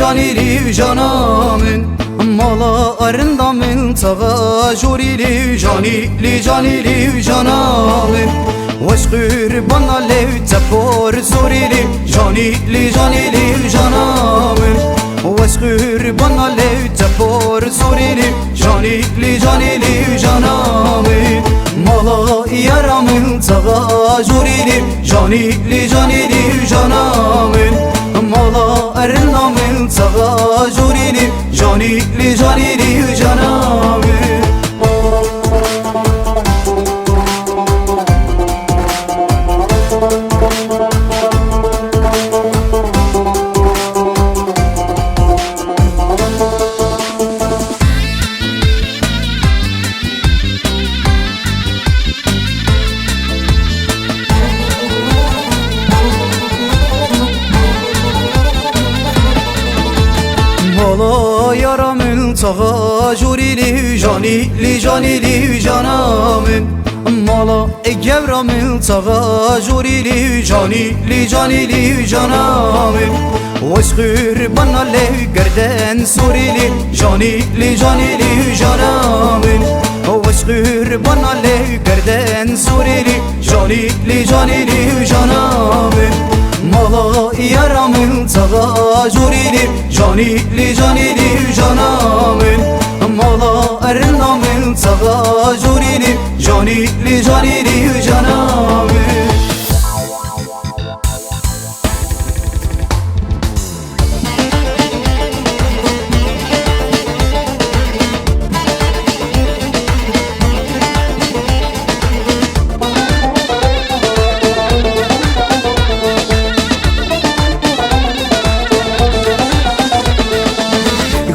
جانی لی جانامن مالا ارندامن تغا جوری لی جانی لی جانامن وشقر بنا لی تپور زوری لی جانی لی جانامن وشقر بنا لی تپور زوری لی جانی جانامن مالا یارامن تغا جوری لی جانامن مالا ارنامن تغا جوری لی جانامن مالا یارامن تغا جوری لی جانامن مالا گورامن تغا جوری لی جانامن وشخور بنا لی گردن سوری لی جانامن وشخور بنا لی گردن سوری لی جانامن مالا یارامن تغا جوری لی جانامن مالا ارنامن تغا جوری لی جانامن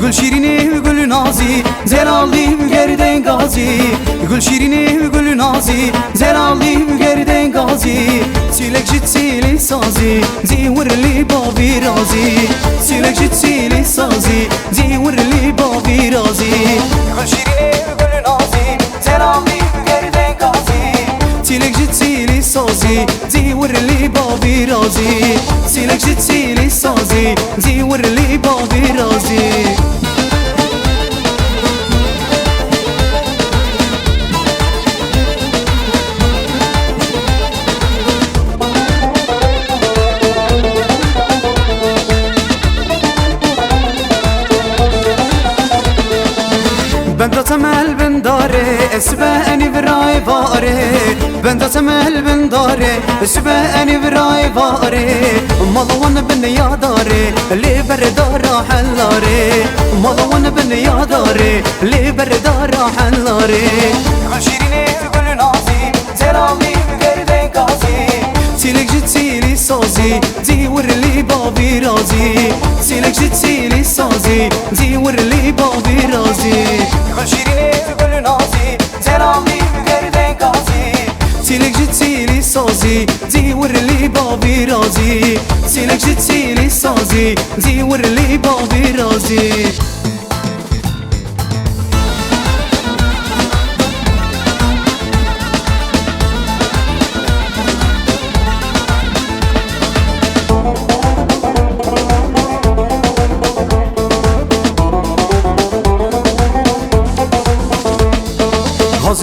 گل شیرینی و گل نازی زلالی و گردن گازی گل شیرینی و گل نازی زلالی و گردن گازی سیلک جت سیلی سازی زیور لی بابی رازی سیلک جت سیلی سازی زیور لی بابی رازی گل شیرینی و گل نازی زلالی و گردن گازی سیلک جت سیلی سازی زیور لی بابی رازی سیلک جت سیلی سازی زیور لی بابی رازی بندا تمل بنداره اسباني براي باره بندا تمل بنداره اسباني براي باره مضون بن يا داري اللي بردار حلاري مضون بن يا داري اللي بردار حلاري شيريني تقول نازي زرامي بقردين قاسي سيلك جت سيلي صازي زيور لي بابي رازي سيلك جت سيلي صازي زيور لي بابي رازي شيريني تقول نازي زرامي بقردين قاسي سيلك جت سيلي صازي زيور لي بابي رازي سيلك جت سيلي صازي زيور لي بابي رازي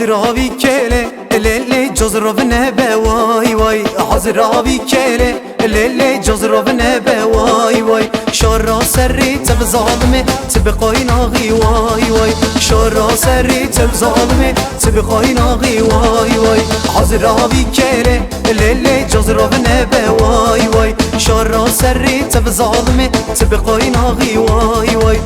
حاضر آبی کله لیلی جزر و نبه وای وای حاضر آبی کله لیلی جزر و نبه وای وای شارا سری تب ظالمه تب قایناغی وای وای شارا سری تب ظالمه تب قایناغی وای وای حاضر آبی کله لیلی جزر و نبه وای وای شارا سری تب ظالمه تب قایناغی وای وای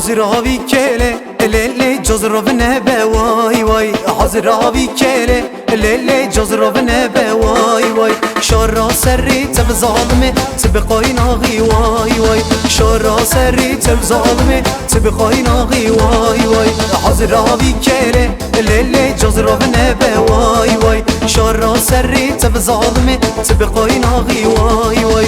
حاضر آبی کله لیلی جزر و نبه وای وای حاضر آبی کله لیلی جزر و نبه وای وای شارا سری تب ظالمه تب قایناغی وای وای شارا سری تب ظالمه تب قایناغی وای وای حاضر آبی کله لیلی جزر و نبه وای وای شارا سری تب ظالمه تب قایناغی وای وای